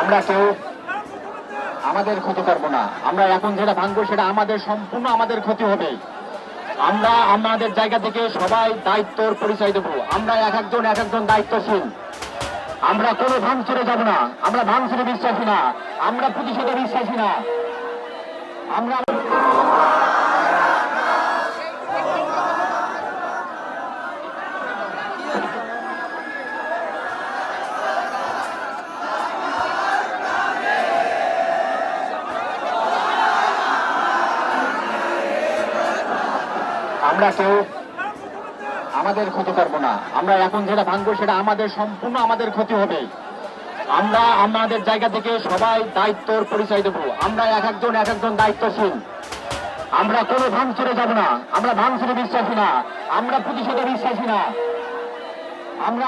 আমরা কেউ আমাদের ক্ষতি করব না। আমরা এখন যেটা ভাঙবো সেটা আমাদের সম্পূর্ণ আমাদের ক্ষতি হবে। আমরা আমাদের জায়গা থেকে সবাই দায়িত্বর পরিচয় দেব। আমরা এক একজন দায়িত্বশীল। আমরা কোনো ভাঙচুরে যাব না। আমরা ভাঙচুরে বিশ্বাসী না। আমরা প্রতিশোধে বিশ্বাসী না। আমরা আমরা কেউ আমাদের ক্ষতি করব না। আমরা এখন যেটা ভাঙবো সেটা আমাদের সম্পূর্ণ আমাদের ক্ষতি হবে। আমরা আমাদের জায়গা থেকে সবাই দায়িত্বর পরিচয় দেব। আমরা এক একজন দায়িত্বশীল। আমরা কোনো ভাঙচুরে যাব না। আমরা ভাঙচুরে বিশ্বাসী না। আমরা প্রতিশোধে বিশ্বাসী না। আমরা